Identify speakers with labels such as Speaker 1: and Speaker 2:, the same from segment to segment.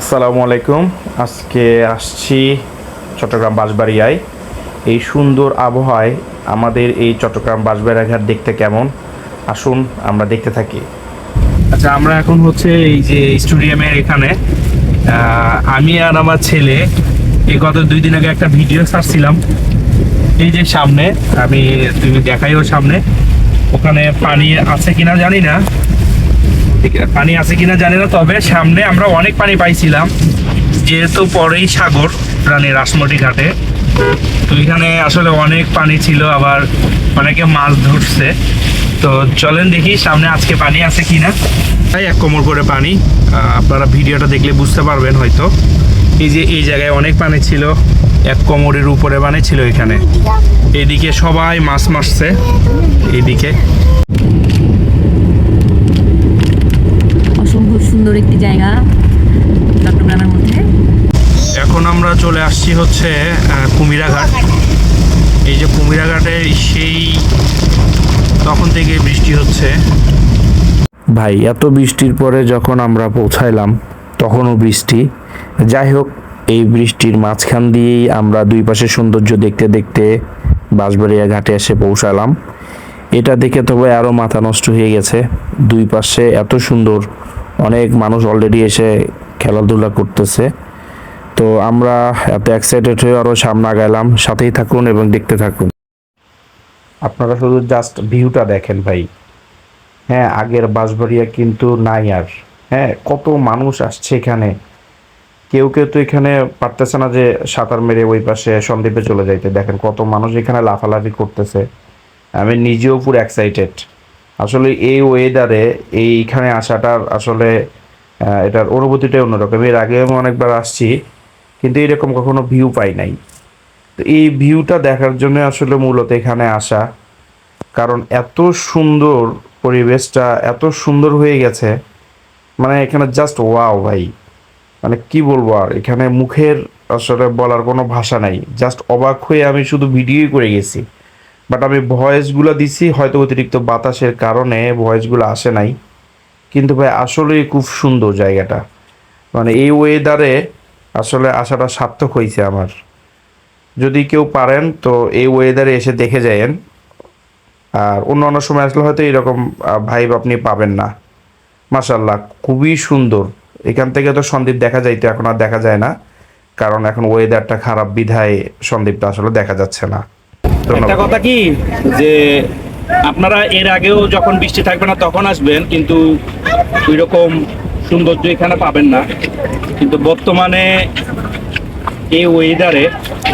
Speaker 1: আসসালামু আলাইকুম। আজকে আসছি চট্টগ্রাম বাঁশবাড়িয়ায়। এই সুন্দর আবহাওয়ায় আমাদের এই চট্টগ্রাম বাঁশবাড়িয়া ঘাট দেখতে কেমন, আসুন আমরা দেখতে থাকি। আচ্ছা, আমরা এখন হচ্ছে এই যে স্টেডিয়ামের এখানে আমি আর আমার ছেলে এই গত 2 দিন আগে একটা ভিডিও ছাড়ছিলাম। এই যে সামনে তুমি দেখাইও সামনে, ওখানে পানি আছে কিনা জানি না, তবে সামনে আমরা অনেক পানি পাইছিলাম, যেহেতু পরেই সাগর প্রাণী রাসমটি ঘাটে। তো এখানে আসলে অনেক পানি ছিল, আবার অনেকে মাছ ধরছে। তো চলেন দেখি সামনে আজকে পানি আছে কিনা। তাই 1 কোমর করে পানি, আপনারা ভিডিওটা দেখলে বুঝতে পারবেন হয়তো। এই যে এই জায়গায় অনেক পানি ছিল, 1 কোমরের উপরে পানি ছিল এখানে। এদিকে সবাই মাছ মারছে, এইদিকে
Speaker 2: অসম্ভব সুন্দর একটি জায়গা চট্টগ্রামের মধ্যে।
Speaker 1: এখন আমরা চলে আসছি হচ্ছে কুমিরাঘাট। এই যে কুমিরাঘাটে সেই তখন থেকে বৃষ্টি হচ্ছে। ভাই, এত বৃষ্টির পরে যখন আমরা পৌঁছাইলাম তখনও বৃষ্টি। যাই হোক, এই বৃষ্টির মাঝখান দিয়েই আমরা দুই পাশে সৌন্দর্য দেখতে দেখতে বাঁশবাড়িয়া ঘাটে এসে পৌঁছালাম। এটা দেখে তবে আরও মাথা নষ্ট হয়ে গেছে। দুই পাশে এত সুন্দর, অনেক মানুষ অলরেডি এসে খেলাধুলা করতেছে। তো আমরা এত এক্সাইটেড হয়ে আরও সামনে আগাইলাম। সাথেই থাকুন এবং দেখতে থাকুন। আপনারা শুধু জাস্ট ভিউটা দেখেন ভাই। হ্যাঁ, আগের বাঁশবাড়িয়া কিন্তু নাই আর। হ্যাঁ, কত মানুষ আসছে এখানে। কেউ কেউ তো এখানে পারতেছে না যে সাঁতার মেরে ওই পাশে সন্দ্বীপে চলে যাইতে। দেখেন কত মানুষ এখানে লাফালাফি করতেছে। আমি নিজেও পুরো এক্সাইটেড। আসলে এই ওয়েদারে এইখানে আসাটার আসলে এটার অনুভূতিটাই অন্যরকম। এর আগে আমি অনেকবার আসছি, কিন্তু এরকম কখনো ভিউ পাই নাই। তো এই ভিউটা দেখার জন্য আসলে মূলত এখানে আসা, কারণ এত সুন্দর পরিবেশটা, এত সুন্দর হয়ে গেছে। মানে এখানে জাস্ট ওয়াও ভাই, মানে কি বলবো আর, এখানে মুখের আসলে বলার কোনো ভাষা নাই। জাস্ট অবাক হয়ে আমি শুধু ভিডিওই করে গেছি, বাট আমি ভয়েসগুলো দিছি, হয়তো অতিরিক্ত বাতাসের কারণে ভয়েসগুলো আসে নাই। কিন্তু ভাই আসলেই খুব সুন্দর জায়গাটা। মানে এই ওয়েদারে আসলে আসাটা সার্থক হয়েছে আমার। যদি কেউ পারেন তো এই ওয়েদারে এসে দেখে যায়েন। আর অন্য অন্য সময় আসলে হয়তো এরকম ভাইব আপনি পাবেন না। মাশাল্লাহ, খুবই সুন্দর। এখান থেকে তো সন্দ্বীপ দেখা যাইতো, এখন আর দেখা যায় না, কারণ এখন ওয়েদারটা খারাপ বিধায় সন্দ্বীপটা আসলে দেখা যাচ্ছে না।
Speaker 3: একটা কথা কি, যে আপনারা এর আগেও যখন বৃষ্টি থাকবে না তখন আসবেন, কিন্তু ওই রকম সৌন্দর্য এখানে পাবেন না। কিন্তু বর্তমানে এই ওয়েদারে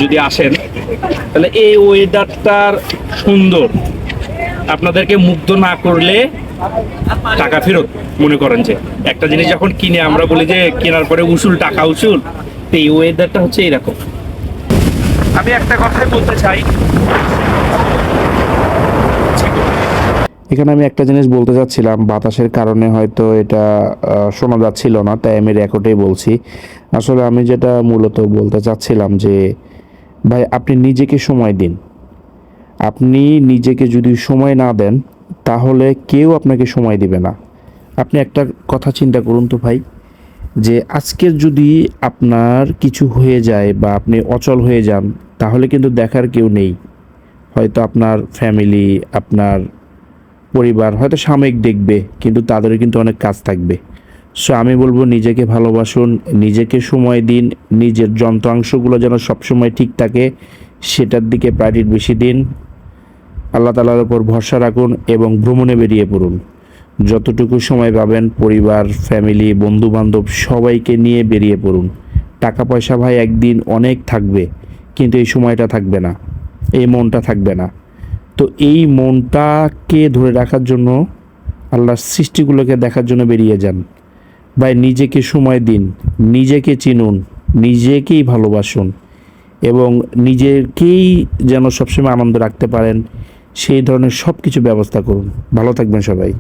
Speaker 3: যদি আসেন, তাহলে এই ওয়েদারটার সুন্দর আপনাদেরকে মুগ্ধ না করলে টাকা ফেরত। মনে করেন যে একটা জিনিস যখন কিনে আমরা বলি যে কেনার পরে উসুল, টাকা উসুল, তো এই ওয়েদারটা হচ্ছে এইরকম। আমি একটা কথাই বলতে চাই,
Speaker 1: এখানে আমি একটা জিনিস বলতে চাচ্ছিলাম, বাতাসের কারণে হয়তো এটা শোনা যাচ্ছিল না, তাই আমি রেকর্ডেই বলছি। আসলে আমি যেটা মূলত বলতে চাচ্ছিলাম যে ভাই, আপনি নিজেকে সময় দিন। আপনি নিজেকে যদি সময় না দেন, তাহলে কেউ আপনাকে সময় দিবে না। আপনি একটা কথা চিন্তা করুন তো ভাই, যে আজকের যদি আপনার কিছু হয়ে যায় বা আপনি অচল হয়ে যান, তাহলে কিন্তু দেখার কেউ নেই। হয়তো আপনার ফ্যামিলি, আপনার পরিবার হয়তো সাময়িক দেখবে, কিন্তু তাদেরও কিন্তু অনেক কাজ থাকবে। সো আমি বলবো, নিজেকে ভালোবাসুন, নিজেকে সময় দিন, নিজের যন্ত্রাংশগুলো যেন সবসময় ঠিক থাকে সেটার দিকে প্রায়োরিটি বেশি দিন। আল্লাহ তাআলার উপর ভরসা রাখুন এবং ভ্রমণে বেরিয়ে পড়ুন। যতটুকু সময় পাবেন পরিবার, ফ্যামিলি, বন্ধুবান্ধব সবাইকে নিয়ে বেরিয়ে পড়ুন। টাকা পয়সা ভাই একদিন অনেক থাকবে, কিন্তু এই সময়টা থাকবে না, এই মনটা থাকবে না। তো এই মনটাকে ধরে রাখার জন্য, আল্লাহর সৃষ্টিগুলোকে দেখার জন্য বেরিয়ে যান ভাই। নিজেকে সময় দিন, নিজেকে চিনুন, নিজেকেই ভালোবাসুন এবং নিজেকেই যেন সবসময় আনন্দ রাখতে পারেন সেই ধরনের সব কিছু ব্যবস্থা করুন। ভালো থাকবেন সবাই।